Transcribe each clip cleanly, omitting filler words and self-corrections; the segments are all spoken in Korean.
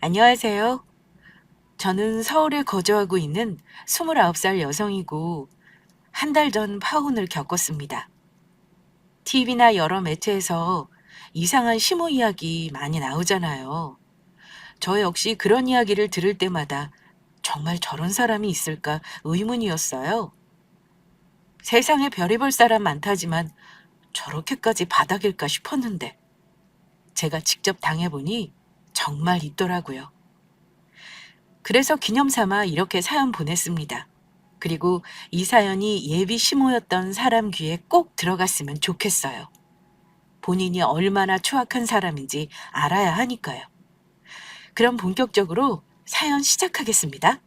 안녕하세요. 저는 서울에 거주하고 있는 29살 여성이고, 한 달 전 파혼을 겪었습니다. TV나 여러 매체에서 이상한 시모 이야기 많이 나오잖아요. 저 역시 그런 이야기를 들을 때마다 정말 저런 사람이 있을까 의문이었어요. 세상에 별의별 사람 많다지만 저렇게까지 바닥일까 싶었는데, 제가 직접 당해보니 정말 있더라고요. 그래서 기념 삼아 이렇게 사연 보냈습니다. 그리고 이 사연이 예비 시모였던 사람 귀에 꼭 들어갔으면 좋겠어요. 본인이 얼마나 추악한 사람인지 알아야 하니까요. 그럼 본격적으로 사연 시작하겠습니다.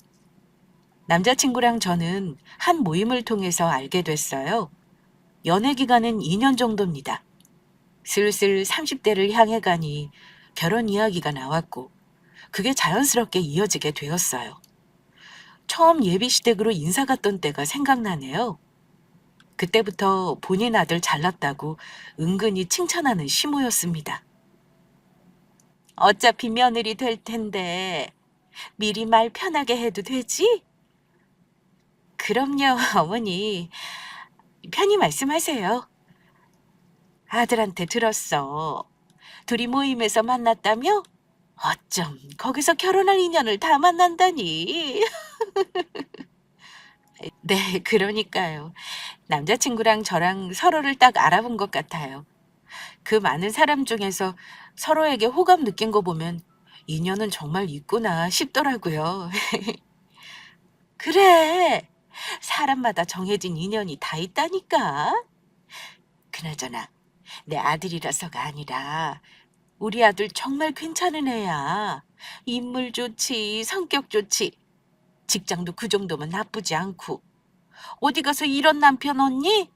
남자친구랑 저는 한 모임을 통해서 알게 됐어요. 연애 기간은 2년 정도입니다. 슬슬 30대를 향해 가니 결혼 이야기가 나왔고, 그게 자연스럽게 이어지게 되었어요. 처음 예비 시댁으로 인사 갔던 때가 생각나네요. 그때부터 본인 아들 잘났다고 은근히 칭찬하는 시모였습니다. 어차피 며느리 될 텐데 미리 말 편하게 해도 되지? 그럼요, 어머니. 편히 말씀하세요. 아들한테 들었어. 둘이 모임에서 만났다며? 어쩜 거기서 결혼할 인연을 다 만난다니. 네, 그러니까요. 남자친구랑 저랑 서로를 딱 알아본 것 같아요. 그 많은 사람 중에서 서로에게 호감 느낀 거 보면 인연은 정말 있구나 싶더라고요. 그래. 사람마다 정해진 인연이 다 있다니까. 그나저나 내 아들이라서가 아니라 우리 아들 정말 괜찮은 애야. 인물 좋지, 성격 좋지. 직장도 그 정도면 나쁘지 않고. 어디 가서 이런 남편 얻니?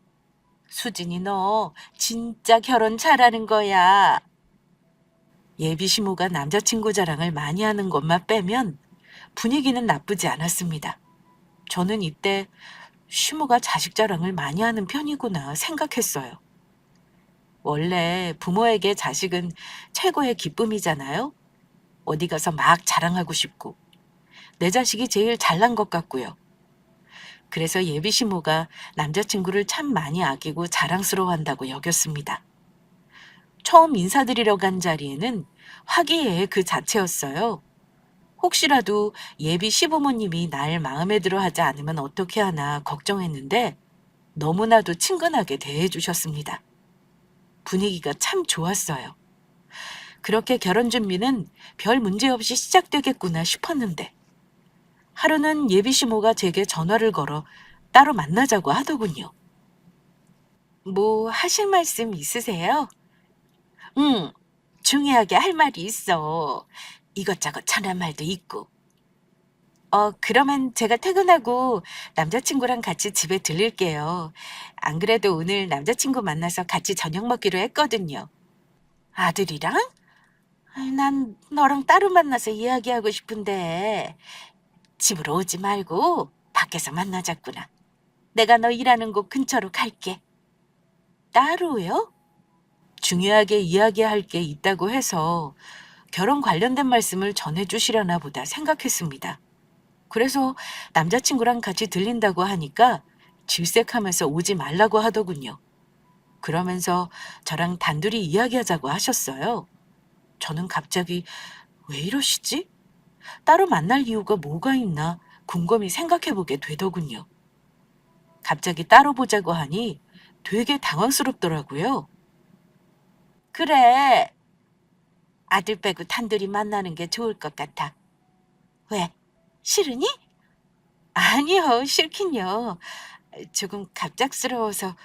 수진이 너 진짜 결혼 잘하는 거야. 예비 시모가 남자친구 자랑을 많이 하는 것만 빼면 분위기는 나쁘지 않았습니다. 저는 이때 시모가 자식 자랑을 많이 하는 편이구나 생각했어요. 원래 부모에게 자식은 최고의 기쁨이잖아요. 어디 가서 막 자랑하고 싶고 내 자식이 제일 잘난 것 같고요. 그래서 예비 시모가 남자친구를 참 많이 아끼고 자랑스러워한다고 여겼습니다. 처음 인사드리러 간 자리에는 화기애애 그 자체였어요. 혹시라도 예비 시부모님이 날 마음에 들어 하지 않으면 어떻게 하나 걱정했는데 너무나도 친근하게 대해 주셨습니다. 분위기가 참 좋았어요. 그렇게 결혼 준비는 별 문제 없이 시작되겠구나 싶었는데 하루는 예비 시모가 제게 전화를 걸어 따로 만나자고 하더군요. 뭐 하실 말씀 있으세요? 응, 중요하게 할 말이 있어. 이것저것 전할 말도 있고. 그러면 제가 퇴근하고 남자친구랑 같이 집에 들릴게요. 안 그래도 오늘 남자친구 만나서 같이 저녁 먹기로 했거든요. 아들이랑? 아이, 난 너랑 따로 만나서 이야기하고 싶은데 집으로 오지 말고 밖에서 만나자꾸나. 내가 너 일하는 곳 근처로 갈게. 따로요? 중요하게 이야기할 게 있다고 해서 결혼 관련된 말씀을 전해주시려나 보다 생각했습니다. 그래서 남자친구랑 같이 들린다고 하니까 질색하면서 오지 말라고 하더군요. 그러면서 저랑 단둘이 이야기하자고 하셨어요. 저는 갑자기 왜 이러시지? 따로 만날 이유가 뭐가 있나 곰곰이 생각해보게 되더군요. 갑자기 따로 보자고 하니 되게 당황스럽더라고요. 그래, 아들 빼고 단둘이 만나는 게 좋을 것 같아. 왜? 싫으니? 아니요, 싫긴요. 조금 갑작스러워서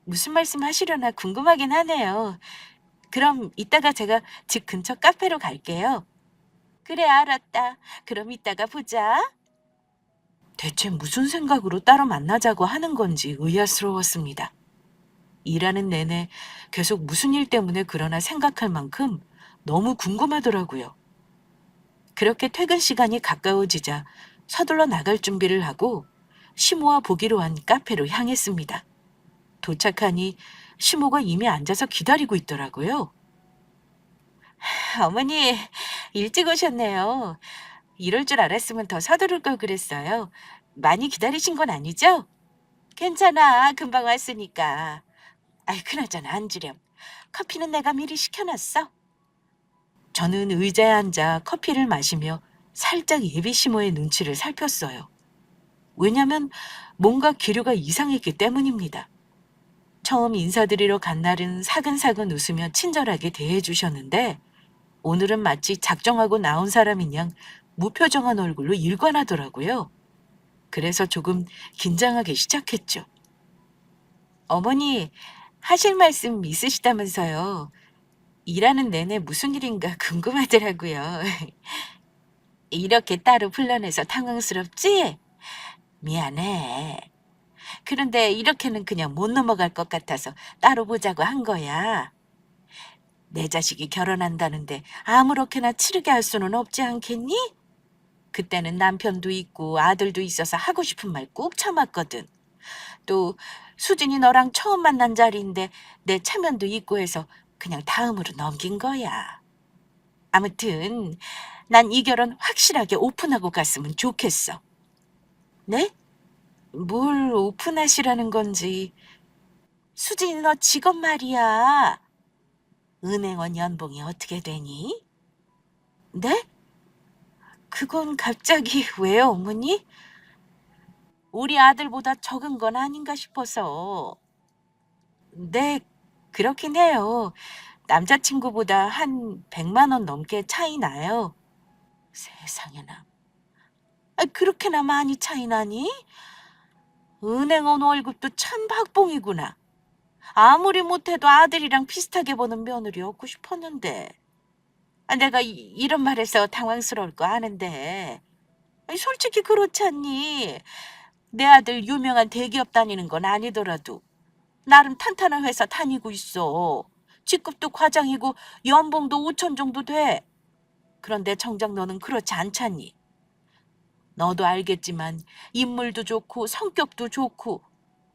무슨 말씀 하시려나 궁금하긴 하네요. 그럼 이따가 제가 집 근처 카페로 갈게요. 그래, 알았다. 그럼 이따가 보자. 대체 무슨 생각으로 따로 만나자고 하는 건지 의아스러웠습니다. 일하는 내내 계속 무슨 일 때문에 그러나 생각할 만큼 너무 궁금하더라고요. 그렇게 퇴근 시간이 가까워지자 서둘러 나갈 준비를 하고 시모와 보기로 한 카페로 향했습니다. 도착하니 시모가 이미 앉아서 기다리고 있더라고요. 어머니, 일찍 오셨네요. 이럴 줄 알았으면 더 서두를 걸 그랬어요. 많이 기다리신 건 아니죠? 괜찮아. 금방 왔으니까. 아이, 그나저나 앉으렴. 커피는 내가 미리 시켜놨어. 저는 의자에 앉아 커피를 마시며 살짝 예비시모의 눈치를 살폈어요. 왜냐면 뭔가 기류가 이상했기 때문입니다. 처음 인사드리러 간 날은 사근사근 웃으며 친절하게 대해주셨는데 오늘은 마치 작정하고 나온 사람인 양 무표정한 얼굴로 일관하더라고요. 그래서 조금 긴장하기 시작했죠. 어머니, 하실 말씀 있으시다면서요. 일하는 내내 무슨 일인가 궁금하더라고요. 이렇게 따로 불러내서 당황스럽지? 미안해. 그런데 이렇게는 그냥 못 넘어갈 것 같아서 따로 보자고 한 거야. 내 자식이 결혼한다는데 아무렇게나 치르게 할 수는 없지 않겠니? 그때는 남편도 있고 아들도 있어서 하고 싶은 말 꾹 참았거든. 또 수진이 너랑 처음 만난 자리인데 내 체면도 있고 해서 그냥 다음으로 넘긴 거야. 아무튼 난 이 결혼 확실하게 오픈하고 갔으면 좋겠어. 네? 뭘 오픈하시라는 건지. 수진이 너 직업 말이야. 은행원 연봉이 어떻게 되니? 네? 그건 갑자기 왜요, 어머니? 우리 아들보다 적은 건 아닌가 싶어서. 네, 그렇긴 해요. 남자친구보다 한 100만 원 넘게 차이 나요. 세상에나. 그렇게나 많이 차이 나니? 은행원 월급도 천박봉이구나. 아무리 못해도 아들이랑 비슷하게 보는 며느리 얻고 싶었는데. 내가 이런 말해서 당황스러울 거 아는데. 솔직히 그렇지 않니? 내 아들 유명한 대기업 다니는 건 아니더라도 나름 탄탄한 회사 다니고 있어. 직급도 과장이고 연봉도 5천 정도 돼. 그런데 정작 너는 그렇지 않잖니. 너도 알겠지만 인물도 좋고 성격도 좋고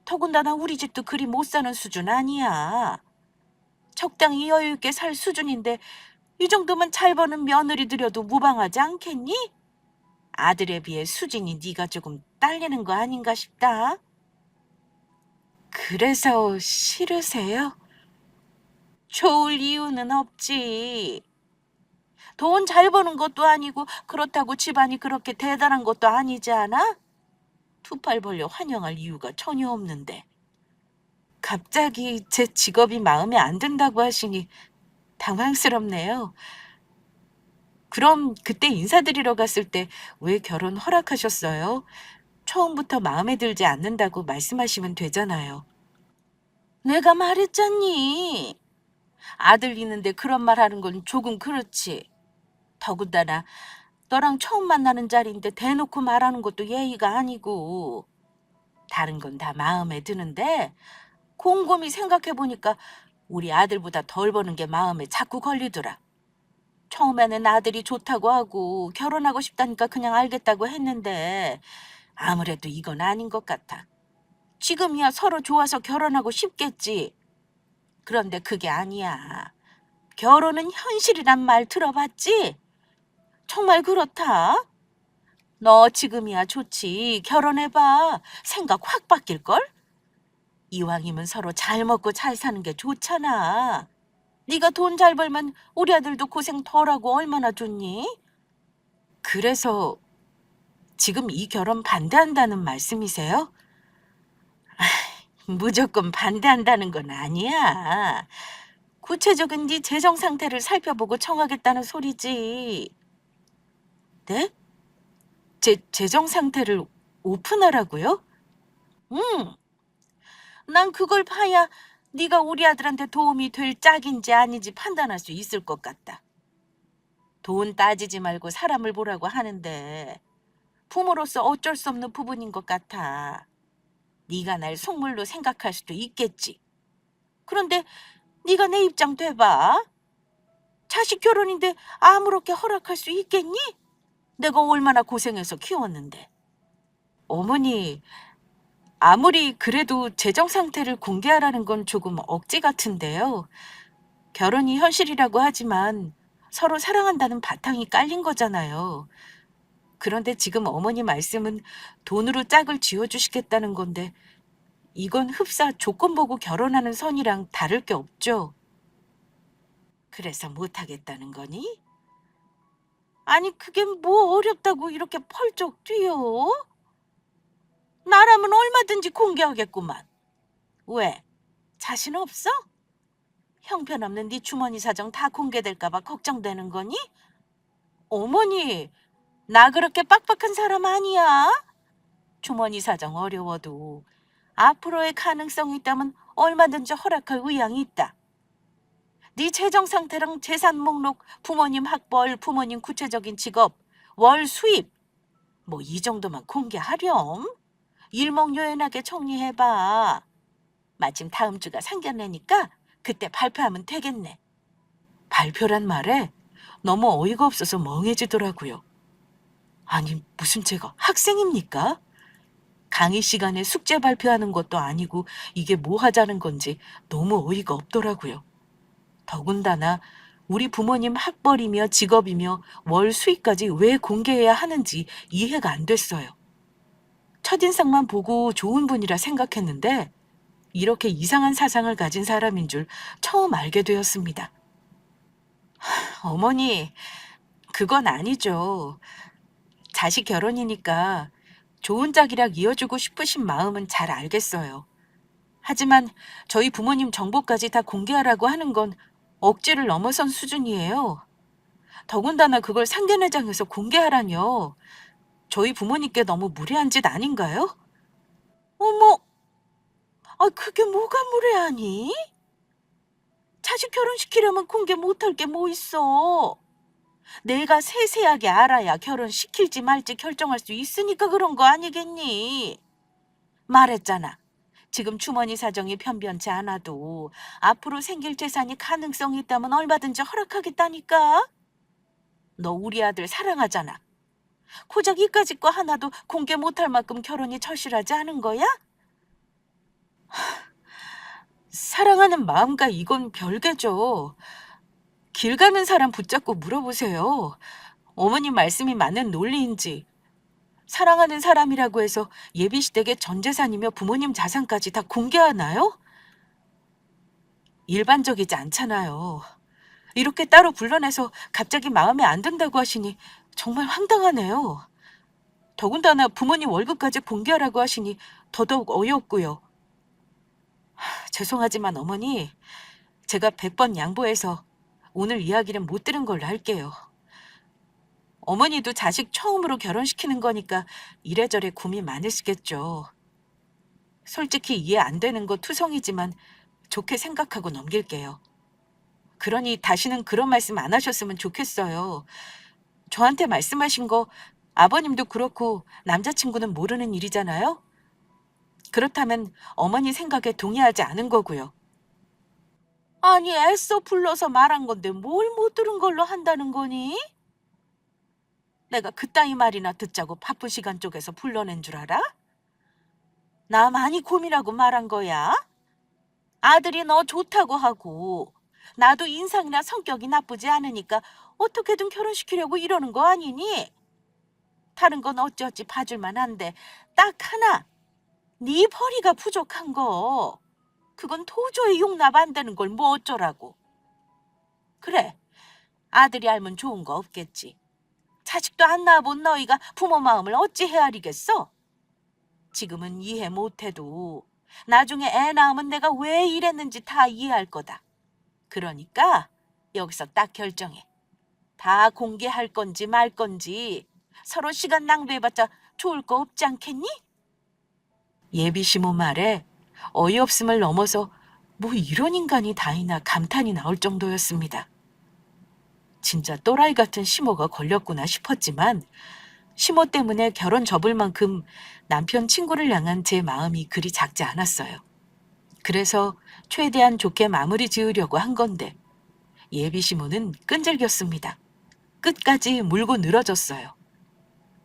더군다나 우리 집도 그리 못 사는 수준 아니야. 적당히 여유 있게 살 수준인데 이 정도면 잘 버는 며느리 들여도 무방하지 않겠니? 아들에 비해 수진이 네가 조금 딸리는 거 아닌가 싶다. 그래서 싫으세요? 좋을 이유는 없지. 돈 잘 버는 것도 아니고 그렇다고 집안이 그렇게 대단한 것도 아니지 않아? 두 팔 벌려 환영할 이유가 전혀 없는데. 갑자기 제 직업이 마음에 안 든다고 하시니 당황스럽네요. 그럼 그때 인사드리러 갔을 때 왜 결혼 허락하셨어요? 처음부터 마음에 들지 않는다고 말씀하시면 되잖아요. 내가 말했잖니. 아들 있는데 그런 말 하는 건 조금 그렇지. 더군다나 너랑 처음 만나는 자리인데 대놓고 말하는 것도 예의가 아니고. 다른 건 다 마음에 드는데 곰곰이 생각해보니까 우리 아들보다 덜 버는 게 마음에 자꾸 걸리더라. 처음에는 아들이 좋다고 하고 결혼하고 싶다니까 그냥 알겠다고 했는데 아무래도 이건 아닌 것 같아. 지금이야 서로 좋아서 결혼하고 싶겠지. 그런데 그게 아니야. 결혼은 현실이란 말 들어봤지? 정말 그렇다. 너 지금이야 좋지. 결혼해봐. 생각 확 바뀔걸? 이왕이면 서로 잘 먹고 잘 사는 게 좋잖아. 네가 돈 잘 벌면 우리 아들도 고생 덜하고 얼마나 좋니? 그래서 지금 이 결혼 반대한다는 말씀이세요? 무조건 반대한다는 건 아니야. 구체적인 네 재정 상태를 살펴보고 정하겠다는 소리지. 네? 제 재정 상태를 오픈하라고요? 응. 난 그걸 봐야 네가 우리 아들한테 도움이 될 짝인지 아닌지 판단할 수 있을 것 같다. 돈 따지지 말고 사람을 보라고 하는데 부모로서 어쩔 수 없는 부분인 것 같아. 네가 날 속물로 생각할 수도 있겠지. 그런데 네가 내 입장 돼봐. 자식 결혼인데 아무렇게 허락할 수 있겠니? 내가 얼마나 고생해서 키웠는데. 어머니, 아무리 그래도 재정 상태를 공개하라는 건 조금 억지 같은데요. 결혼이 현실이라고 하지만 서로 사랑한다는 바탕이 깔린 거잖아요. 그런데 지금 어머니 말씀은 돈으로 짝을 지어주시겠다는 건데 이건 흡사 조건 보고 결혼하는 선이랑 다를 게 없죠. 그래서 못하겠다는 거니? 아니 그게 뭐 어렵다고 이렇게 펄쩍 뛰어? 나라면 얼마든지 공개하겠구만. 왜? 자신 없어? 형편없는 네 주머니 사정 다 공개될까 봐 걱정되는 거니? 어머니, 나 그렇게 빡빡한 사람 아니야. 주머니 사정 어려워도 앞으로의 가능성이 있다면 얼마든지 허락할 의향이 있다. 네 재정 상태랑 재산 목록, 부모님 학벌, 부모님 구체적인 직업, 월 수입 뭐 이 정도만 공개하렴. 일목요연하게 정리해봐. 마침 다음 주가 상견례니까 그때 발표하면 되겠네. 발표란 말에 너무 어이가 없어서 멍해지더라고요. 아니 무슨 제가 학생입니까? 강의 시간에 숙제 발표하는 것도 아니고 이게 뭐 하자는 건지 너무 어이가 없더라고요. 더군다나 우리 부모님 학벌이며 직업이며 월 수입까지 왜 공개해야 하는지 이해가 안 됐어요. 첫인상만 보고 좋은 분이라 생각했는데 이렇게 이상한 사상을 가진 사람인 줄 처음 알게 되었습니다. 어머니, 그건 아니죠. 자식 결혼이니까 좋은 짝이랑 이어주고 싶으신 마음은 잘 알겠어요. 하지만 저희 부모님 정보까지 다 공개하라고 하는 건 억지를 넘어선 수준이에요. 더군다나 그걸 상견례장에서 공개하라뇨. 저희 부모님께 너무 무례한 짓 아닌가요? 어머, 그게 뭐가 무례하니? 자식 결혼시키려면 공개 못할 게 뭐 있어? 내가 세세하게 알아야 결혼시킬지 말지 결정할 수 있으니까 그런 거 아니겠니? 말했잖아. 지금 주머니 사정이 편변치 않아도 앞으로 생길 재산이 가능성이 있다면 얼마든지 허락하겠다니까. 너 우리 아들 사랑하잖아. 고작 이까짓 거 하나도 공개 못할 만큼 결혼이 절실하지 않은 거야? 사랑하는 마음과 이건 별개죠. 길 가는 사람 붙잡고 물어보세요. 어머님 말씀이 맞는 논리인지. 사랑하는 사람이라고 해서 예비시댁의 전 재산이며 부모님 자산까지 다 공개하나요? 일반적이지 않잖아요. 이렇게 따로 불러내서 갑자기 마음에 안 든다고 하시니 정말 황당하네요. 더군다나 부모님 월급까지 공개하라고 하시니 더더욱 어이없고요. 죄송하지만 어머니, 제가 100번 양보해서 오늘 이야기는 못 들은 걸로 할게요. 어머니도 자식 처음으로 결혼시키는 거니까 이래저래 고민 많으시겠죠. 솔직히 이해 안 되는 거 투성이지만 좋게 생각하고 넘길게요. 그러니 다시는 그런 말씀 안 하셨으면 좋겠어요. 저한테 말씀하신 거 아버님도 그렇고 남자친구는 모르는 일이잖아요. 그렇다면 어머니 생각에 동의하지 않은 거고요. 아니 애써 불러서 말한 건데 뭘 못 들은 걸로 한다는 거니? 내가 그따위 말이나 듣자고 바쁜 시간 쪽에서 불러낸 줄 알아? 나 많이 고민하고 말한 거야. 아들이 너 좋다고 하고 나도 인상이나 성격이 나쁘지 않으니까 어떻게든 결혼시키려고 이러는 거 아니니? 다른 건 어찌어찌 봐줄만 한데 딱 하나, 네 벌이가 부족한 거. 그건 도저히 용납 안 되는 걸 뭐 어쩌라고. 그래, 아들이 알면 좋은 거 없겠지. 자식도 안 낳아본 너희가 부모 마음을 어찌 헤아리겠어? 지금은 이해 못해도 나중에 애 낳으면 내가 왜 이랬는지 다 이해할 거다. 그러니까 여기서 딱 결정해. 다 공개할 건지 말 건지 서로 시간 낭비해봤자 좋을 거 없지 않겠니? 예비 시모 말에 어이없음을 넘어서 뭐 이런 인간이 다 있나 감탄이 나올 정도였습니다. 진짜 또라이 같은 시모가 걸렸구나 싶었지만 시모 때문에 결혼 접을 만큼 남편 친구를 향한 제 마음이 그리 작지 않았어요. 그래서 최대한 좋게 마무리 지으려고 한 건데 예비 시모는 끈질겼습니다. 끝까지 물고 늘어졌어요.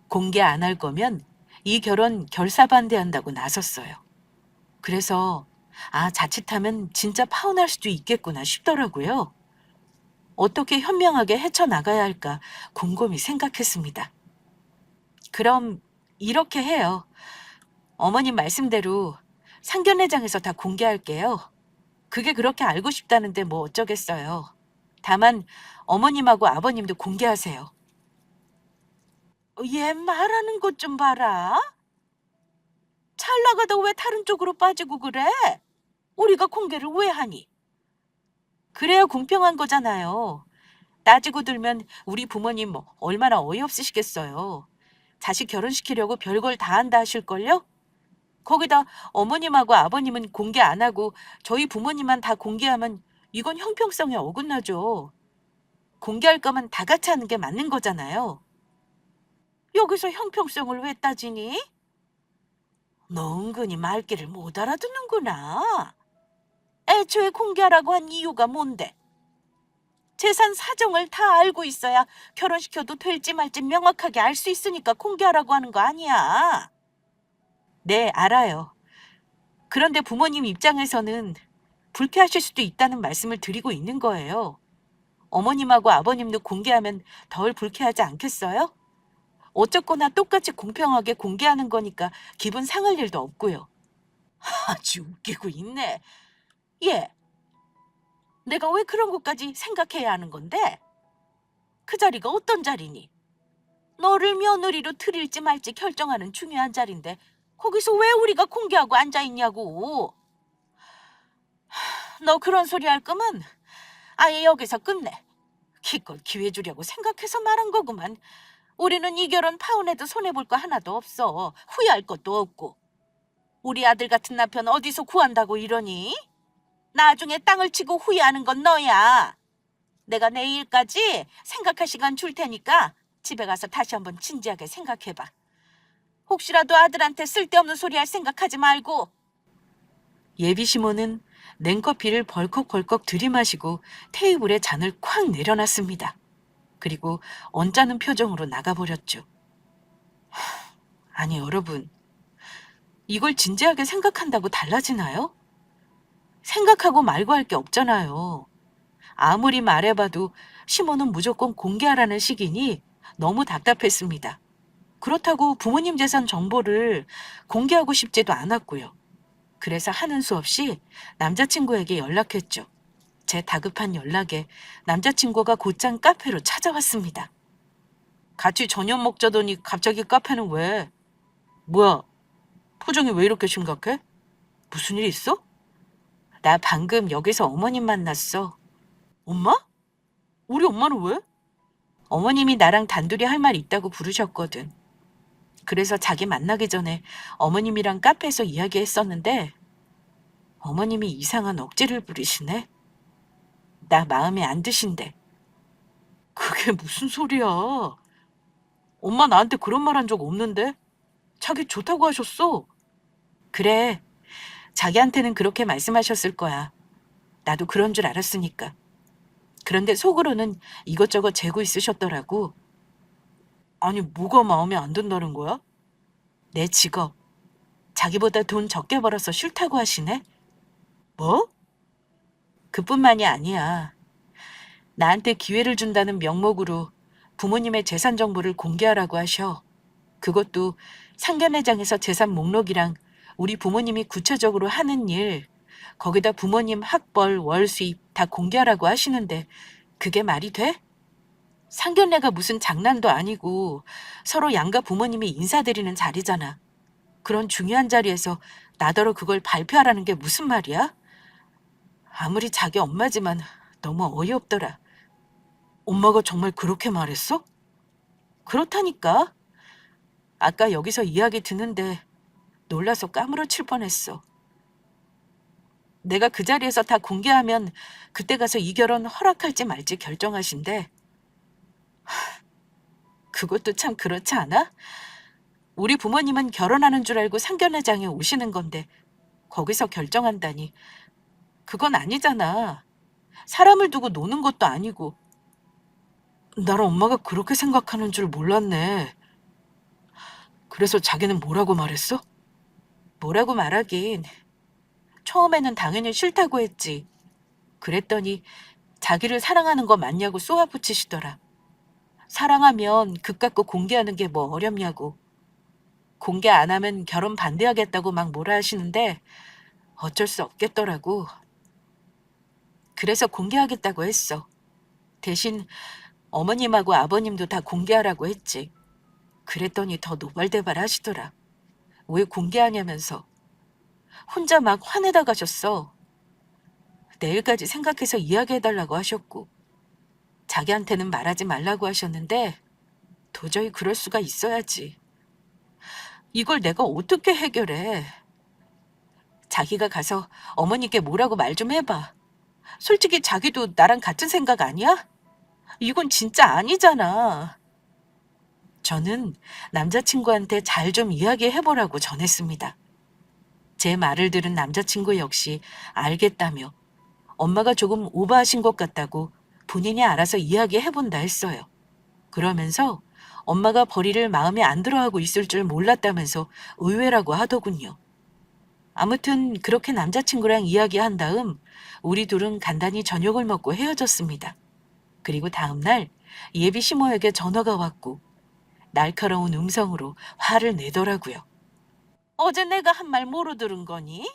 공개 안 할 거면 이 결혼 결사반대한다고 나섰어요. 그래서 자칫하면 진짜 파혼할 수도 있겠구나 싶더라고요. 어떻게 현명하게 헤쳐나가야 할까 곰곰이 생각했습니다. 그럼 이렇게 해요. 어머님 말씀대로 상견례장에서 다 공개할게요. 그게 그렇게 알고 싶다는데 뭐 어쩌겠어요. 다만 어머님하고 아버님도 공개하세요. 얘 말하는 것 좀 봐라. 잘 나가다 왜 다른 쪽으로 빠지고 그래? 우리가 공개를 왜 하니? 그래야 공평한 거잖아요. 따지고 들면 우리 부모님 뭐 얼마나 어이없으시겠어요. 자식 결혼시키려고 별걸 다 한다 하실걸요? 거기다 어머님하고 아버님은 공개 안 하고 저희 부모님만 다 공개하면 이건 형평성에 어긋나죠. 공개할 거면 다 같이 하는 게 맞는 거잖아요. 여기서 형평성을 왜 따지니? 너 은근히 말귀를 못 알아듣는구나. 애초에 공개하라고 한 이유가 뭔데? 재산 사정을 다 알고 있어야 결혼시켜도 될지 말지 명확하게 알 수 있으니까 공개하라고 하는 거 아니야. 네, 알아요. 그런데 부모님 입장에서는 불쾌하실 수도 있다는 말씀을 드리고 있는 거예요. 어머님하고 아버님도 공개하면 덜 불쾌하지 않겠어요? 어쨌거나 똑같이 공평하게 공개하는 거니까 기분 상할 일도 없고요. 아주 웃기고 있네. 예, 내가 왜 그런 것까지 생각해야 하는 건데? 그 자리가 어떤 자리니? 너를 며느리로 들일지 말지 결정하는 중요한 자리인데 거기서 왜 우리가 공개하고 앉아있냐고. 너 그런 소리 할 거면 아예 여기서 끝내. 기껏 기회 주려고 생각해서 말한 거구만. 우리는 이 결혼 파혼해도 손해볼 거 하나도 없어. 후회할 것도 없고. 우리 아들 같은 남편 어디서 구한다고 이러니? 나중에 땅을 치고 후회하는 건 너야. 내가 내일까지 생각할 시간 줄 테니까 집에 가서 다시 한번 진지하게 생각해봐. 혹시라도 아들한테 쓸데없는 소리 할 생각하지 말고. 예비 시모는 냉커피를 벌컥벌컥 들이마시고 테이블에 잔을 콱 내려놨습니다. 그리고 언짢은 표정으로 나가버렸죠. 아니 여러분, 이걸 진지하게 생각한다고 달라지나요? 생각하고 말고 할 게 없잖아요. 아무리 말해봐도 시모는 무조건 공개하라는 식이니 너무 답답했습니다. 그렇다고 부모님 재산 정보를 공개하고 싶지도 않았고요. 그래서 하는 수 없이 남자친구에게 연락했죠. 제 다급한 연락에 남자친구가 곧장 카페로 찾아왔습니다. 같이 저녁 먹자더니 갑자기 카페는 왜? 뭐야, 표정이 왜 이렇게 심각해? 무슨 일 있어? 나 방금 여기서 어머님 만났어. 엄마? 우리 엄마는 왜? 어머님이 나랑 단둘이 할 말 있다고 부르셨거든. 그래서 자기 만나기 전에 어머님이랑 카페에서 이야기했었는데 어머님이 이상한 억지를 부리시네. 나 마음에 안 드신대. 그게 무슨 소리야? 엄마 나한테 그런 말 한 적 없는데? 자기 좋다고 하셨어. 그래, 자기한테는 그렇게 말씀하셨을 거야. 나도 그런 줄 알았으니까. 그런데 속으로는 이것저것 재고 있으셨더라고. 아니, 뭐가 마음에 안 든다는 거야? 내 직업. 자기보다 돈 적게 벌어서 싫다고 하시네? 뭐? 그뿐만이 아니야. 나한테 기회를 준다는 명목으로 부모님의 재산 정보를 공개하라고 하셔. 그것도 상견례장에서 재산 목록이랑 우리 부모님이 구체적으로 하는 일, 거기다 부모님 학벌, 월 수입 다 공개하라고 하시는데 그게 말이 돼? 상견례가 무슨 장난도 아니고 서로 양가 부모님이 인사드리는 자리잖아. 그런 중요한 자리에서 나더러 그걸 발표하라는 게 무슨 말이야? 아무리 자기 엄마지만 너무 어이없더라. 엄마가 정말 그렇게 말했어? 그렇다니까. 아까 여기서 이야기 듣는데 놀라서 까무러칠 뻔했어. 내가 그 자리에서 다 공개하면 그때 가서 이 결혼 허락할지 말지 결정하신대. 그것도 참 그렇지 않아? 우리 부모님은 결혼하는 줄 알고 상견례장에 오시는 건데 거기서 결정한다니. 그건 아니잖아. 사람을 두고 노는 것도 아니고. 나랑 엄마가 그렇게 생각하는 줄 몰랐네. 그래서 자기는 뭐라고 말했어? 뭐라고 말하긴. 처음에는 당연히 싫다고 했지. 그랬더니 자기를 사랑하는 거 맞냐고 쏘아붙이시더라. 사랑하면 급 갖고 공개하는 게 뭐 어렵냐고. 공개 안 하면 결혼 반대하겠다고 막 뭐라 하시는데 어쩔 수 없겠더라고. 그래서 공개하겠다고 했어. 대신 어머님하고 아버님도 다 공개하라고 했지. 그랬더니 더 노발대발 하시더라. 왜 공개하냐면서. 혼자 막 화내다 가셨어. 내일까지 생각해서 이야기해달라고 하셨고, 자기한테는 말하지 말라고 하셨는데 도저히 그럴 수가 있어야지. 이걸 내가 어떻게 해결해? 자기가 가서 어머니께 뭐라고 말 좀 해봐. 솔직히 자기도 나랑 같은 생각 아니야? 이건 진짜 아니잖아. 저는 남자친구한테 잘 좀 이야기해보라고 전했습니다. 제 말을 들은 남자친구 역시 알겠다며 엄마가 조금 오버하신 것 같다고 본인이 알아서 이야기해본다 했어요. 그러면서 엄마가 벌이를 마음에 안 들어하고 있을 줄 몰랐다면서 의외라고 하더군요. 아무튼 그렇게 남자친구랑 이야기한 다음 우리 둘은 간단히 저녁을 먹고 헤어졌습니다. 그리고 다음날 예비 시모에게 전화가 왔고 날카로운 음성으로 화를 내더라고요. 어제 내가 한 말 뭐로 들은 거니?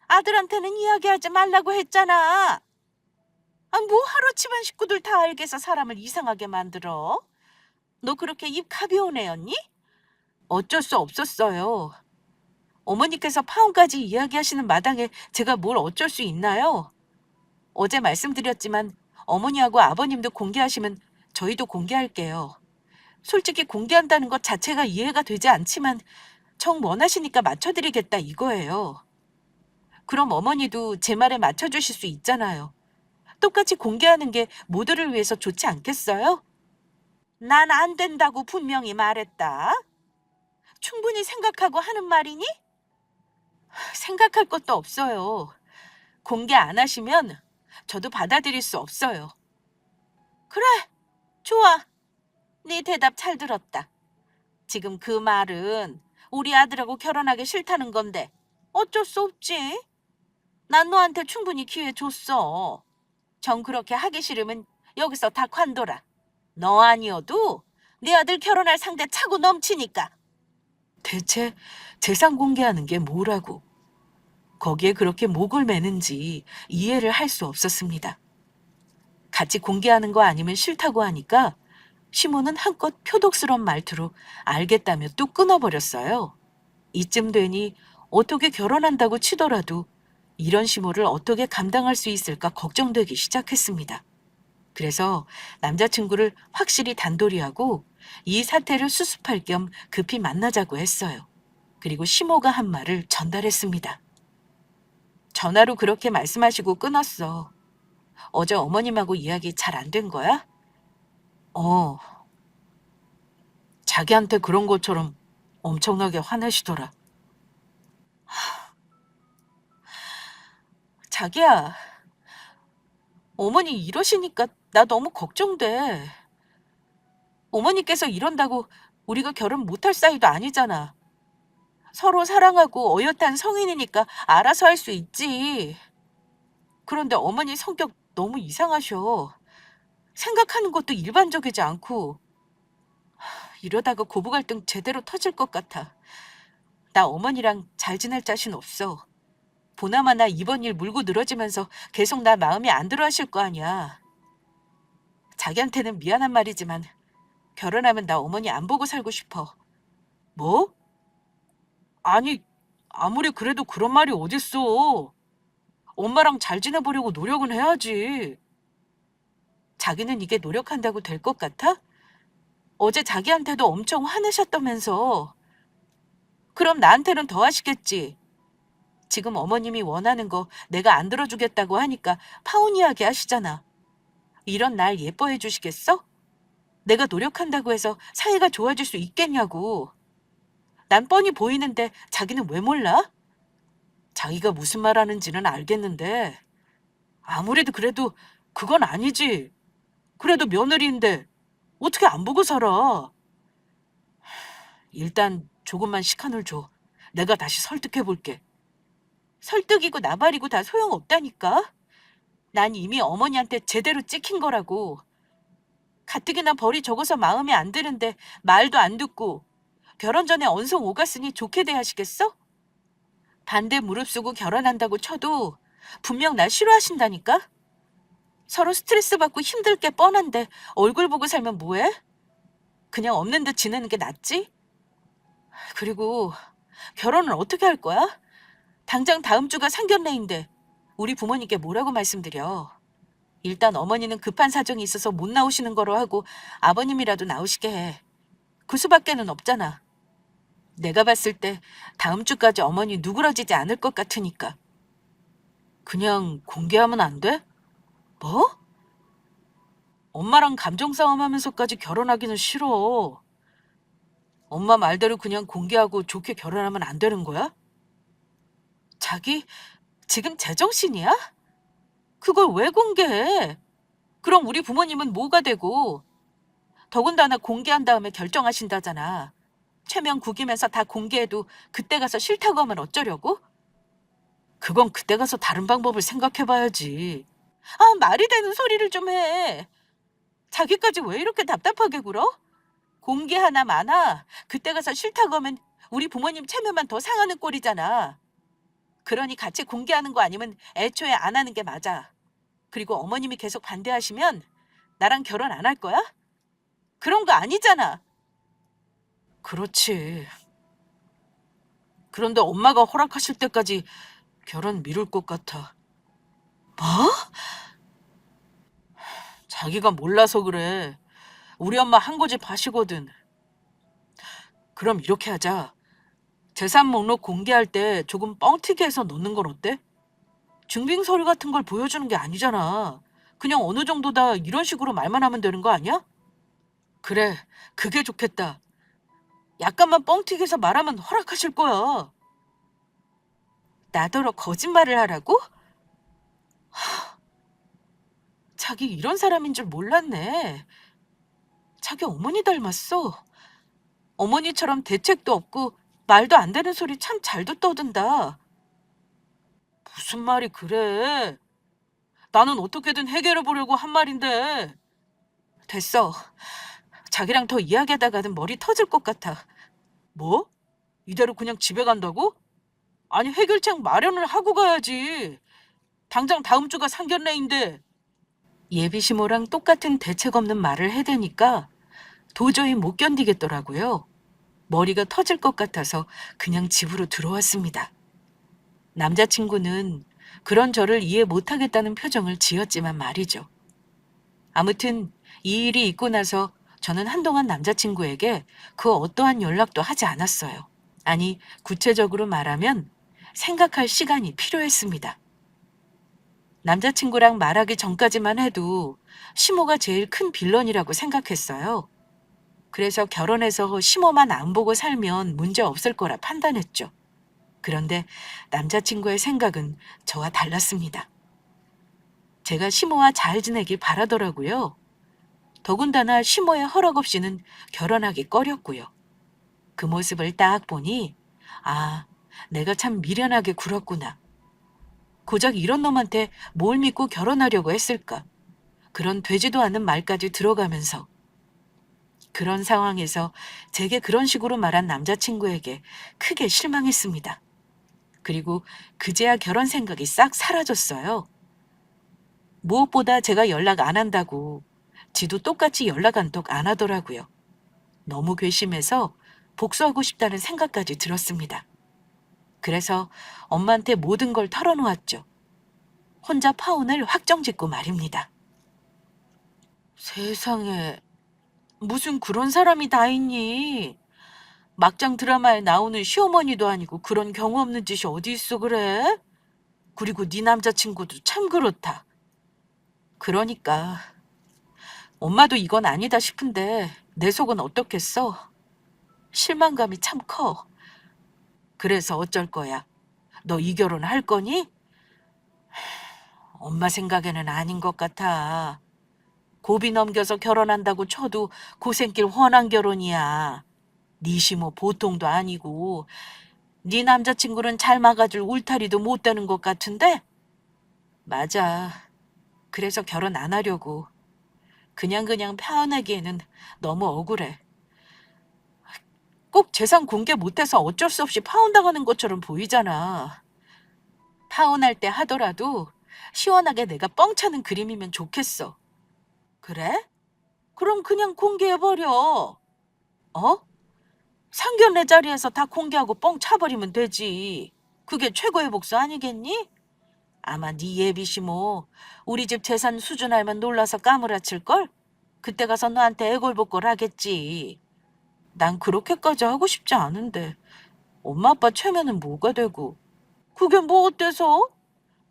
아들한테는 이야기하지 말라고 했잖아. 아, 뭐 하루치만 식구들 다 알게서 사람을 이상하게 만들어? 너 그렇게 입 가벼운 애였니? 어쩔 수 없었어요. 어머니께서 파혼까지 이야기하시는 마당에 제가 뭘 어쩔 수 있나요? 어제 말씀드렸지만 어머니하고 아버님도 공개하시면 저희도 공개할게요. 솔직히 공개한다는 것 자체가 이해가 되지 않지만 정 원하시니까 맞춰드리겠다 이거예요. 그럼 어머니도 제 말에 맞춰주실 수 있잖아요. 똑같이 공개하는 게 모두를 위해서 좋지 않겠어요? 난 안 된다고 분명히 말했다. 충분히 생각하고 하는 말이니? 생각할 것도 없어요. 공개 안 하시면 저도 받아들일 수 없어요. 그래, 좋아. 네 대답 잘 들었다. 지금 그 말은 우리 아들하고 결혼하기 싫다는 건데 어쩔 수 없지. 난 너한테 충분히 기회 줬어. 정 그렇게 하기 싫으면 여기서 다 관둬라. 너 아니어도 네 아들 결혼할 상대 차고 넘치니까. 대체 재산 공개하는 게 뭐라고? 거기에 그렇게 목을 매는지 이해를 할 수 없었습니다. 같이 공개하는 거 아니면 싫다고 하니까 시모는 한껏 표독스러운 말투로 알겠다며 뚝 끊어버렸어요. 이쯤 되니 어떻게 결혼한다고 치더라도 이런 시모를 어떻게 감당할 수 있을까 걱정되기 시작했습니다. 그래서 남자친구를 확실히 단도리하고 이 사태를 수습할 겸 급히 만나자고 했어요. 그리고 시모가 한 말을 전달했습니다. 전화로 그렇게 말씀하시고 끊었어. 어제 어머님하고 이야기 잘 안 된 거야? 어, 자기한테 그런 것처럼 엄청나게 화내시더라. 자기야, 어머니 이러시니까 나 너무 걱정돼. 어머니께서 이런다고 우리가 결혼 못할 사이도 아니잖아. 서로 사랑하고 어엿한 성인이니까 알아서 할 수 있지. 그런데 어머니 성격 너무 이상하셔. 생각하는 것도 일반적이지 않고 이러다가 고부 갈등 제대로 터질 것 같아. 나 어머니랑 잘 지낼 자신 없어. 보나마나 이번 일 물고 늘어지면서 계속 나 마음에 안 들어 하실 거 아니야. 자기한테는 미안한 말이지만 결혼하면 나 어머니 안 보고 살고 싶어. 뭐? 아니, 아무리 그래도 그런 말이 어딨어. 엄마랑 잘 지내보려고 노력은 해야지. 자기는 이게 노력한다고 될 것 같아? 어제 자기한테도 엄청 화내셨다면서. 그럼 나한테는 더 하시겠지. 지금 어머님이 원하는 거 내가 안 들어주겠다고 하니까 파혼 이야기 하시잖아. 이런 날 예뻐해 주시겠어? 내가 노력한다고 해서 사이가 좋아질 수 있겠냐고. 난 뻔히 보이는데 자기는 왜 몰라? 자기가 무슨 말 하는지는 알겠는데 아무래도 그래도 그건 아니지. 그래도 며느리인데 어떻게 안 보고 살아? 일단 조금만 시간을 줘. 내가 다시 설득해 볼게. 설득이고 나발이고 다 소용없다니까. 난 이미 어머니한테 제대로 찍힌 거라고. 가뜩이나 벌이 적어서 마음에 안 드는데 말도 안 듣고 결혼 전에 언성 오갔으니 좋게 대하시겠어? 반대 무릅쓰고 결혼한다고 쳐도 분명 날 싫어하신다니까? 서로 스트레스 받고 힘들 게 뻔한데 얼굴 보고 살면 뭐해? 그냥 없는 듯 지내는 게 낫지? 그리고 결혼은 어떻게 할 거야? 당장 다음 주가 상견례인데 우리 부모님께 뭐라고 말씀드려? 일단 어머니는 급한 사정이 있어서 못 나오시는 거로 하고 아버님이라도 나오시게 해. 그 수밖에는 없잖아. 내가 봤을 때 다음 주까지 어머니 누그러지지 않을 것 같으니까. 그냥 공개하면 안 돼? 뭐? 엄마랑 감정 싸움하면서까지 결혼하기는 싫어. 엄마 말대로 그냥 공개하고 좋게 결혼하면 안 되는 거야? 자기 지금 제정신이야? 그걸 왜 공개해? 그럼 우리 부모님은 뭐가 되고? 더군다나 공개한 다음에 결정하신다잖아. 최면 구김해서 다 공개해도 그때 가서 싫다고 하면 어쩌려고? 그건 그때 가서 다른 방법을 생각해봐야지. 아, 말이 되는 소리를 좀 해. 자기까지 왜 이렇게 답답하게 굴어? 공개 하나 마나 그때 가서 싫다고 하면 우리 부모님 체면만 더 상하는 꼴이잖아. 그러니 같이 공개하는 거 아니면 애초에 안 하는 게 맞아. 그리고 어머님이 계속 반대하시면 나랑 결혼 안 할 거야? 그런 거 아니잖아. 그렇지. 그런데 엄마가 허락하실 때까지 결혼 미룰 것 같아. 뭐? 자기가 몰라서 그래. 우리 엄마 한 고집 하시거든. 그럼 이렇게 하자. 재산 목록 공개할 때 조금 뻥튀기 해서 넣는 건 어때? 증빙 서류 같은 걸 보여주는 게 아니잖아. 그냥 어느 정도다 이런 식으로 말만 하면 되는 거 아니야? 그래, 그게 좋겠다. 약간만 뻥튀기해서 말하면 허락하실 거야. 나더러 거짓말을 하라고? 자기 이런 사람인 줄 몰랐네. 자기 어머니 닮았어. 어머니처럼 대책도 없고 말도 안 되는 소리 참 잘도 떠든다. 무슨 말이 그래? 나는 어떻게든 해결해 보려고 한 말인데. 됐어. 자기랑 더 이야기하다가는 머리 터질 것 같아. 뭐? 이대로 그냥 집에 간다고? 아니, 해결책 마련을 하고 가야지. 당장 다음 주가 상견례인데. 예비시모랑 똑같은 대책 없는 말을 해대니까 도저히 못 견디겠더라고요. 머리가 터질 것 같아서 그냥 집으로 들어왔습니다. 남자친구는 그런 저를 이해 못하겠다는 표정을 지었지만 말이죠. 아무튼 이 일이 있고 나서 저는 한동안 남자친구에게 그 어떠한 연락도 하지 않았어요. 아니, 구체적으로 말하면 생각할 시간이 필요했습니다. 남자친구랑 말하기 전까지만 해도 시모가 제일 큰 빌런이라고 생각했어요. 그래서 결혼해서 시모만 안 보고 살면 문제 없을 거라 판단했죠. 그런데 남자친구의 생각은 저와 달랐습니다. 제가 시모와 잘 지내길 바라더라고요. 더군다나 시모의 허락 없이는 결혼하기 꺼렸고요. 그 모습을 딱 보니 아, 내가 참 미련하게 굴었구나. 고작 이런 놈한테 뭘 믿고 결혼하려고 했을까. 그런 되지도 않은 말까지 들어가면서 그런 상황에서 제게 그런 식으로 말한 남자친구에게 크게 실망했습니다. 그리고 그제야 결혼 생각이 싹 사라졌어요. 무엇보다 제가 연락 안 한다고 지도 똑같이 연락 안 톡 안 하더라고요. 너무 괘씸해서 복수하고 싶다는 생각까지 들었습니다. 그래서 엄마한테 모든 걸 털어놓았죠. 혼자 파혼을 확정짓고 말입니다. 세상에, 무슨 그런 사람이 다 있니? 막장 드라마에 나오는 시어머니도 아니고 그런 경우 없는 짓이 어디 있어 그래? 그리고 네 남자친구도 참 그렇다. 그러니까 엄마도 이건 아니다 싶은데 내 속은 어떻겠어? 실망감이 참 커. 그래서 어쩔 거야? 너 이 결혼 할 거니? 엄마 생각에는 아닌 것 같아. 고비 넘겨서 결혼한다고 쳐도 고생길 훤한 결혼이야. 네 시모 보통도 아니고 네 남자친구는 잘 막아줄 울타리도 못 되는 것 같은데? 맞아. 그래서 결혼 안 하려고. 그냥 파혼하기에는 너무 억울해. 꼭 재산 공개 못해서 어쩔 수 없이 파혼당하는 것처럼 보이잖아. 파혼할 때 하더라도 시원하게 내가 뻥 차는 그림이면 좋겠어. 그래? 그럼 그냥 공개해버려. 어? 상견례 자리에서 다 공개하고 뻥 차버리면 되지. 그게 최고의 복수 아니겠니? 아마 네 예비시모 우리 집 재산 수준 알면 놀라서 까무라칠걸? 그때 가서 너한테 애골복골 하겠지. 난 그렇게까지 하고 싶지 않은데 엄마 아빠 체면은 뭐가 되고. 그게 뭐 어때서?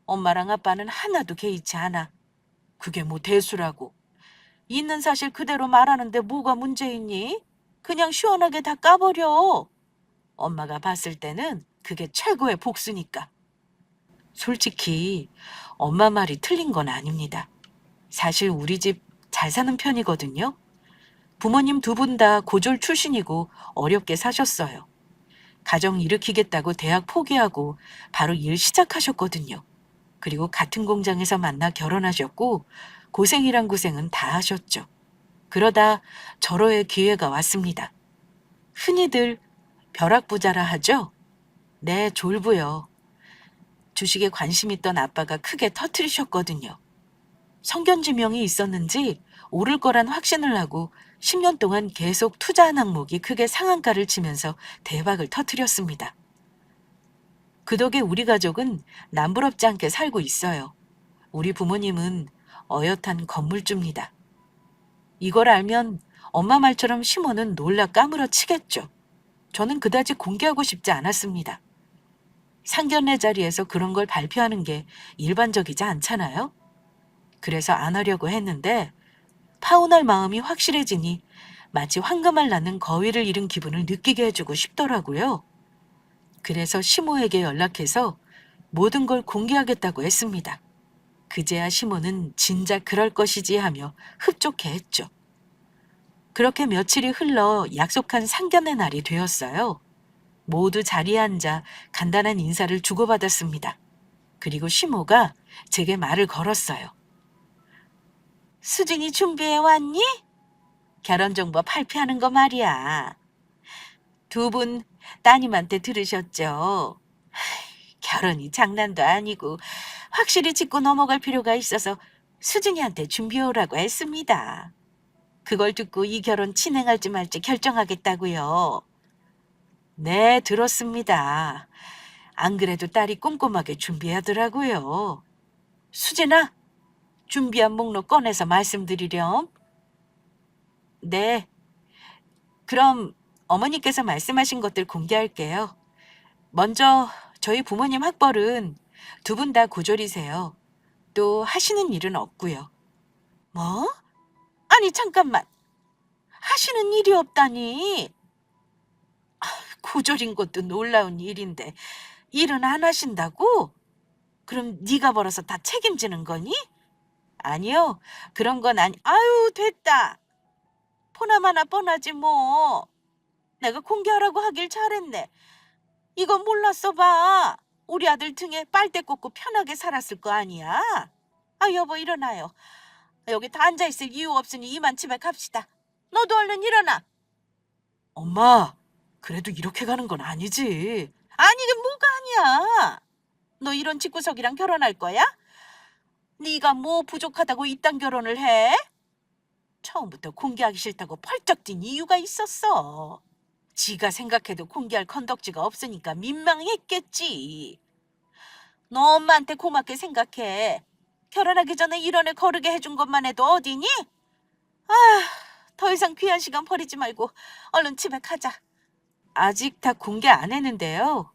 엄마랑 아빠는 하나도 개의치 않아. 그게 뭐 대수라고. 있는 사실 그대로 말하는데 뭐가 문제 있니? 그냥 시원하게 다 까버려. 엄마가 봤을 때는 그게 최고의 복수니까. 솔직히 엄마 말이 틀린 건 아닙니다. 사실 우리 집 잘 사는 편이거든요. 부모님 두 분 다 고졸 출신이고 어렵게 사셨어요. 가정 일으키겠다고 대학 포기하고 바로 일 시작하셨거든요. 그리고 같은 공장에서 만나 결혼하셨고 고생이란 고생은 다 하셨죠. 그러다 절호의 기회가 왔습니다. 흔히들 벼락부자라 하죠? 네, 졸부요. 주식에 관심 있던 아빠가 크게 터트리셨거든요. 성견지명이 있었는지 오를 거란 확신을 하고 10년 동안 계속 투자한 항목이 크게 상한가를 치면서 대박을 터트렸습니다. 그 덕에 우리 가족은 남부럽지 않게 살고 있어요. 우리 부모님은 어엿한 건물주입니다. 이걸 알면 엄마 말처럼 시모는 놀라 까무러 치겠죠. 저는 그다지 공개하고 싶지 않았습니다. 상견례 자리에서 그런 걸 발표하는 게 일반적이지 않잖아요. 그래서 안 하려고 했는데 파혼할 마음이 확실해지니 마치 황금알 낳는 거위를 잃은 기분을 느끼게 해주고 싶더라고요. 그래서 시모에게 연락해서 모든 걸 공개하겠다고 했습니다. 그제야 시모는 진작 그럴 것이지 하며 흡족해 했죠. 그렇게 며칠이 흘러 약속한 상견례 날이 되었어요. 모두 자리에 앉아 간단한 인사를 주고받았습니다. 그리고 시모가 제게 말을 걸었어요. 수진이 준비해 왔니? 결혼정보 발표하는 거 말이야. 두 분 따님한테 들으셨죠? 결혼이 장난도 아니고 확실히 짚고 넘어갈 필요가 있어서 수진이한테 준비해 오라고 했습니다. 그걸 듣고 이 결혼 진행할지 말지 결정하겠다고요. 네, 들었습니다. 안 그래도 딸이 꼼꼼하게 준비하더라고요. 수진아, 준비한 목록 꺼내서 말씀드리렴. 네, 그럼 어머니께서 말씀하신 것들 공개할게요. 먼저 저희 부모님 학벌은 두 분 다 고졸이세요. 또 하시는 일은 없고요. 뭐? 아니 잠깐만. 하시는 일이 없다니. 고졸인 것도 놀라운 일인데 일은 안 하신다고? 그럼 네가 벌어서 다 책임지는 거니? 아니요. 그런 건 아니. 아유 됐다. 포나마나 뻔하지 뭐. 내가 공개하라고 하길 잘했네. 이건 몰랐어 봐. 우리 아들 등에 빨대 꽂고 편하게 살았을 거 아니야. 아 여보 일어나요. 여기 다 앉아있을 이유 없으니 이만 집에 갑시다. 너도 얼른 일어나. 엄마, 그래도 이렇게 가는 건 아니지. 아니 이게 뭐가 아니야. 너 이런 집구석이랑 결혼할 거야? 네가 뭐 부족하다고 이딴 결혼을 해? 처음부터 공개하기 싫다고 펄쩍 뛴 이유가 있었어. 지가 생각해도 공개할 건덕지가 없으니까 민망했겠지. 너 엄마한테 고맙게 생각해. 결혼하기 전에 이런 애 거르게 해준 것만 해도 어디니? 아, 더 이상 귀한 시간 버리지 말고 얼른 집에 가자. 아직 다 공개 안 했는데요.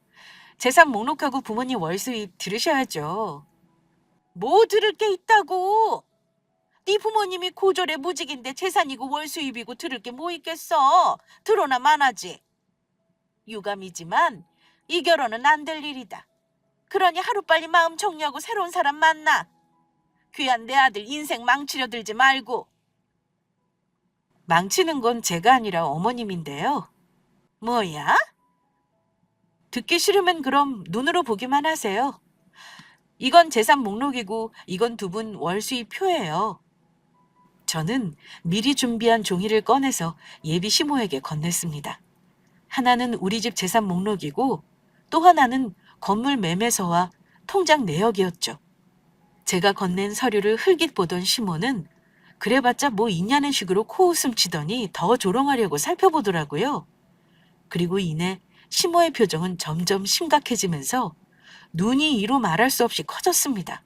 재산 목록하고 부모님 월수입 들으셔야죠. 뭐 들을 게 있다고? 네 부모님이 고졸의 무직인데 재산이고 월수입이고 들을 게 뭐 있겠어. 들어나 마나지. 유감이지만 이 결혼은 안 될 일이다. 그러니 하루빨리 마음 정리하고 새로운 사람 만나. 귀한 내 아들 인생 망치려 들지 말고. 망치는 건 제가 아니라 어머님인데요. 뭐야? 듣기 싫으면 그럼 눈으로 보기만 하세요. 이건 재산 목록이고 이건 두 분 월수입 표예요. 저는 미리 준비한 종이를 꺼내서 예비 시모에게 건넸습니다. 하나는 우리 집 재산 목록이고 또 하나는 건물 매매서와 통장 내역이었죠. 제가 건넨 서류를 흘깃 보던 시모는 그래봤자 뭐 있냐는 식으로 코웃음 치더니 더 조롱하려고 살펴보더라고요. 그리고 이내 시모의 표정은 점점 심각해지면서 눈이 이루 말할 수 없이 커졌습니다.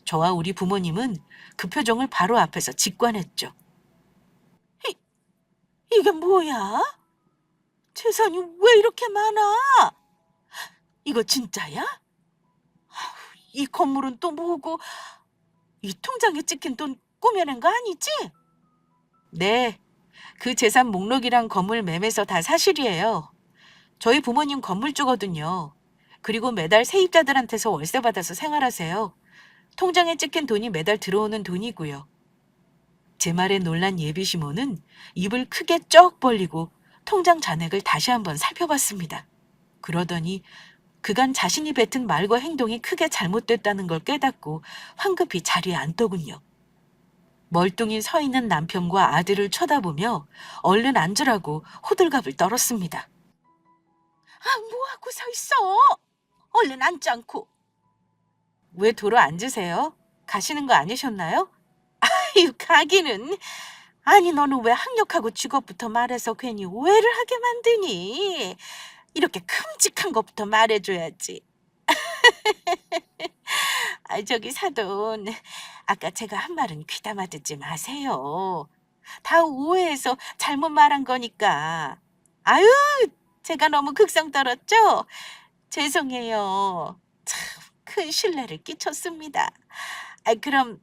저와 우리 부모님은 그 표정을 바로 앞에서 직관했죠. 이, 이게 뭐야? 재산이 왜 이렇게 많아? 이거 진짜야? 이 건물은 또 뭐고, 이 통장에 찍힌 돈 꾸며낸 거 아니지? 네, 그 재산 목록이랑 건물 매매서 다 사실이에요. 저희 부모님 건물주거든요. 그리고 매달 세입자들한테서 월세 받아서 생활하세요. 통장에 찍힌 돈이 매달 들어오는 돈이고요. 제 말에 놀란 예비시모는 입을 크게 쩍 벌리고 통장 잔액을 다시 한번 살펴봤습니다. 그러더니 그간 자신이 뱉은 말과 행동이 크게 잘못됐다는 걸 깨닫고 황급히 자리에 앉더군요. 멀뚱히 서 있는 남편과 아들을 쳐다보며 얼른 앉으라고 호들갑을 떨었습니다. 뭐하고 서 있어? 얼른 앉지 않고. 왜 도로 앉으세요? 가시는 거 아니셨나요? 아유, 가기는. 아니, 너는 왜 학력하고 직업부터 말해서 괜히 오해를 하게 만드니? 이렇게 큼직한 것부터 말해줘야지. 저기 사돈, 아까 제가 한 말은 귀담아 듣지 마세요. 다 오해해서 잘못 말한 거니까. 아유, 제가 너무 극성 떨었죠? 죄송해요. 참 큰 신뢰를 끼쳤습니다. 그럼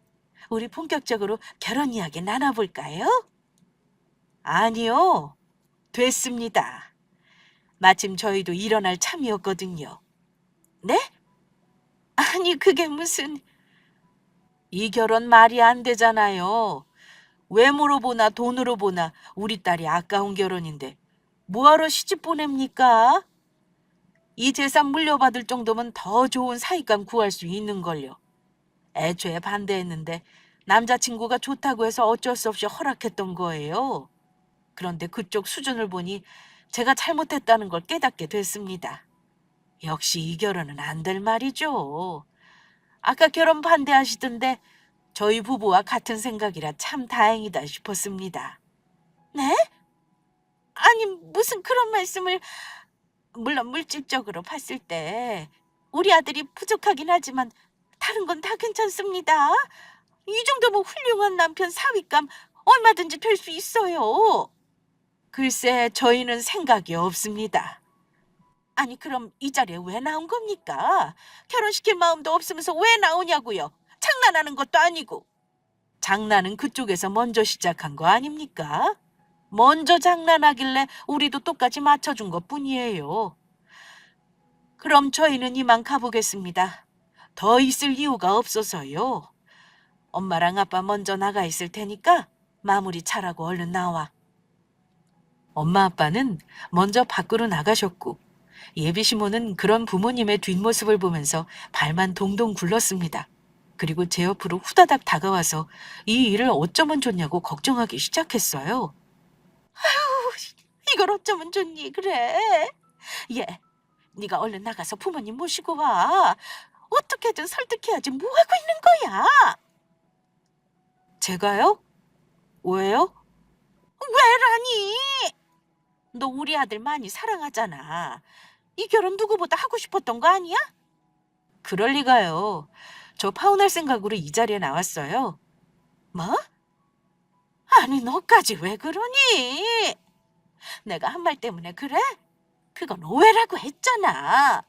우리 본격적으로 결혼 이야기 나눠볼까요? 아니요, 됐습니다. 마침 저희도 일어날 참이었거든요. 네? 아니, 그게 무슨... 이 결혼 말이 안 되잖아요. 외모로 보나 돈으로 보나 우리 딸이 아까운 결혼인데 뭐하러 시집 보냅니까? 이 재산 물려받을 정도면 더 좋은 사익감 구할 수 있는걸요. 애초에 반대했는데 남자친구가 좋다고 해서 어쩔 수 없이 허락했던 거예요. 그런데 그쪽 수준을 보니 제가 잘못했다는 걸 깨닫게 됐습니다. 역시 이 결혼은 안 될 말이죠. 아까 결혼 반대하시던데 저희 부부와 같은 생각이라 참 다행이다 싶었습니다. 네? 아니, 무슨 그런 말씀을... 물론 물질적으로 봤을 때 우리 아들이 부족하긴 하지만 다른 건 다 괜찮습니다. 이 정도면 훌륭한 남편 사위감 얼마든지 될 수 있어요. 글쎄, 저희는 생각이 없습니다. 아니, 그럼 이 자리에 왜 나온 겁니까? 결혼시킬 마음도 없으면서 왜 나오냐고요? 장난하는 것도 아니고. 장난은 그쪽에서 먼저 시작한 거 아닙니까? 먼저 장난하길래 우리도 똑같이 맞춰준 것 뿐이에요. 그럼 저희는 이만 가보겠습니다. 더 있을 이유가 없어서요. 엄마랑 아빠 먼저 나가 있을 테니까 마무리 잘하고 얼른 나와. 엄마 아빠는 먼저 밖으로 나가셨고 예비시모는 그런 부모님의 뒷모습을 보면서 발만 동동 굴렀습니다. 그리고 제 옆으로 후다닥 다가와서 이 일을 어쩌면 좋냐고 걱정하기 시작했어요. 이걸 어쩌면 좋니 그래? 얘, 네가 얼른 나가서 부모님 모시고 와. 어떻게든 설득해야지 뭐 하고 있는 거야? 제가요? 왜요? 왜라니? 너 우리 아들 많이 사랑하잖아. 이 결혼 누구보다 하고 싶었던 거 아니야? 그럴 리가요. 저 파혼할 생각으로 이 자리에 나왔어요. 뭐? 아니, 너까지 왜 그러니? 내가 한 말 때문에 그래? 그건 오해라고 했잖아.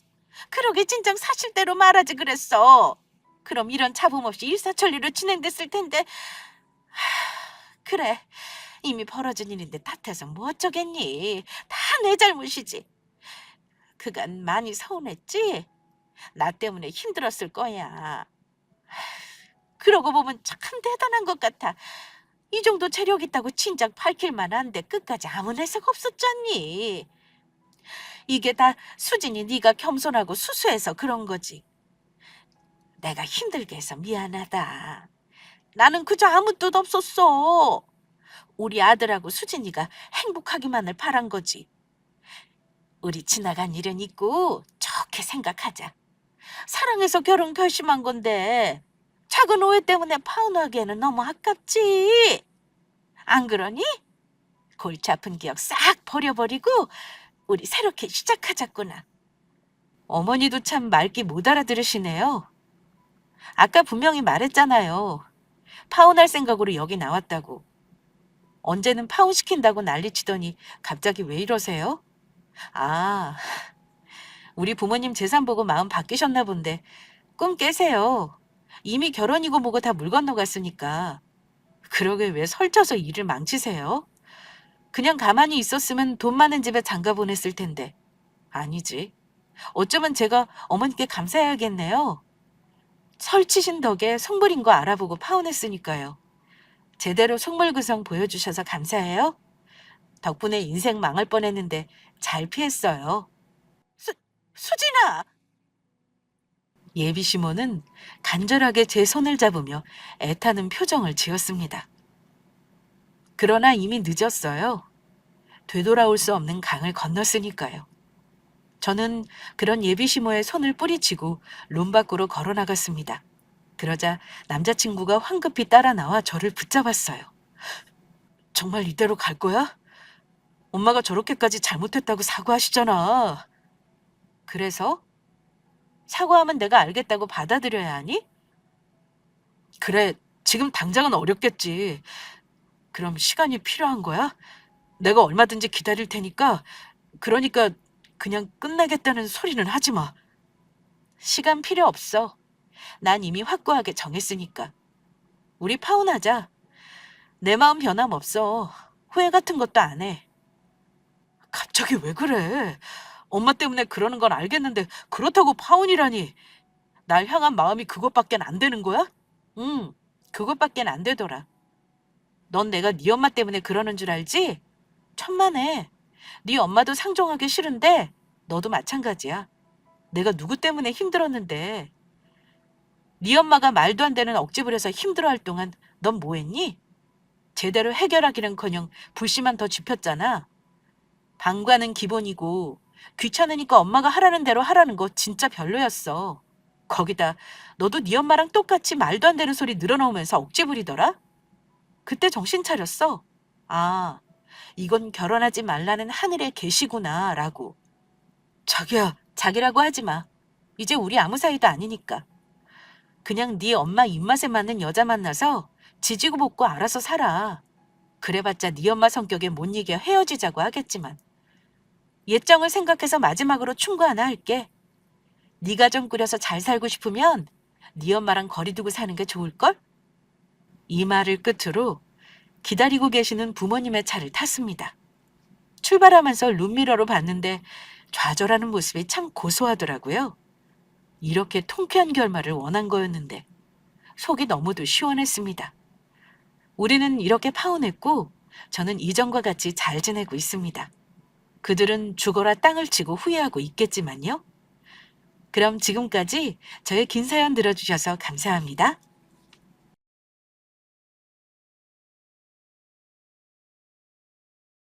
그러게 진작 사실대로 말하지 그랬어. 그럼 이런 잡음 없이 일사천리로 진행됐을 텐데. 그래, 이미 벌어진 일인데 탓해서 뭐 어쩌겠니? 다 내 잘못이지. 그간 많이 서운했지? 나 때문에 힘들었을 거야. 그러고 보면 참 대단한 것 같아. 이 정도 재력 있다고 진작 밝힐 만한데 끝까지 아무 내색 없었잖니. 이게 다 수진이 네가 겸손하고 수수해서 그런 거지. 내가 힘들게 해서 미안하다. 나는 그저 아무 뜻 없었어. 우리 아들하고 수진이가 행복하기만을 바란 거지. 우리 지나간 일은 있고 좋게 생각하자. 사랑해서 결혼 결심한 건데 작은 오해 때문에 파혼하기에는 너무 아깝지. 안 그러니? 골치 아픈 기억 싹 버려버리고 우리 새롭게 시작하자꾸나. 어머니도 참 말귀 못 알아들으시네요. 아까 분명히 말했잖아요. 파혼할 생각으로 여기 나왔다고. 언제는 파혼시킨다고 난리치더니 갑자기 왜 이러세요? 아, 우리 부모님 재산 보고 마음 바뀌셨나 본데 꿈 깨세요. 이미 결혼이고 뭐고 다 물 건너갔으니까. 그러게 왜 설쳐서 일을 망치세요? 그냥 가만히 있었으면 돈 많은 집에 장가 보냈을 텐데. 아니지. 어쩌면 제가 어머니께 감사해야겠네요. 설치신 덕에 속물인 거 알아보고 파혼했으니까요. 제대로 속물구성 보여주셔서 감사해요. 덕분에 인생 망할 뻔했는데 잘 피했어요. 수, 수진아! 예비 시모는 간절하게 제 손을 잡으며 애타는 표정을 지었습니다. 그러나 이미 늦었어요. 되돌아올 수 없는 강을 건넜으니까요. 저는 그런 예비 시모의 손을 뿌리치고 룸 밖으로 걸어 나갔습니다. 그러자 남자친구가 황급히 따라 나와 저를 붙잡았어요. 정말 이대로 갈 거야? 엄마가 저렇게까지 잘못했다고 사과하시잖아. 그래서? 사과하면 내가 알겠다고 받아들여야 하니? 그래, 지금 당장은 어렵겠지. 그럼 시간이 필요한 거야? 내가 얼마든지 기다릴 테니까, 그러니까 그냥 끝내겠다는 소리는 하지 마. 시간 필요 없어. 난 이미 확고하게 정했으니까. 우리 파혼하자. 내 마음 변함 없어. 후회 같은 것도 안 해. 갑자기 왜 그래? 엄마 때문에 그러는 건 알겠는데 그렇다고 파혼이라니. 날 향한 마음이 그것밖엔 안 되는 거야? 응, 그것밖엔 안 되더라. 넌 내가 네 엄마 때문에 그러는 줄 알지? 천만에. 네 엄마도 상종하기 싫은데 너도 마찬가지야. 내가 누구 때문에 힘들었는데. 네 엄마가 말도 안 되는 억지 부려서 힘들어할 동안 넌 뭐 했니? 제대로 해결하기는커녕 불씨만 더 지폈잖아. 방과는 기본이고 귀찮으니까 엄마가 하라는 대로 하라는 거 진짜 별로였어. 거기다 너도 네 엄마랑 똑같이 말도 안 되는 소리 늘어놓으면서 억지 부리더라? 그때 정신 차렸어. 아, 이건 결혼하지 말라는 하늘의 계시구나 라고. 자기야, 자기라고 하지 마. 이제 우리 아무 사이도 아니니까. 그냥 네 엄마 입맛에 맞는 여자 만나서 지지고 볶고 알아서 살아. 그래봤자 네 엄마 성격에 못 이겨 헤어지자고 하겠지만. 예정을 생각해서 마지막으로 충고 하나 할게. 네가 좀 꾸려서 잘 살고 싶으면 네 엄마랑 거리 두고 사는 게 좋을걸? 이 말을 끝으로 기다리고 계시는 부모님의 차를 탔습니다. 출발하면서 룸미러로 봤는데 좌절하는 모습이 참 고소하더라고요. 이렇게 통쾌한 결말을 원한 거였는데 속이 너무도 시원했습니다. 우리는 이렇게 파혼했고 저는 이전과 같이 잘 지내고 있습니다. 그들은 죽어라 땅을 치고 후회하고 있겠지만요. 그럼 지금까지 저의 긴 사연 들어주셔서 감사합니다.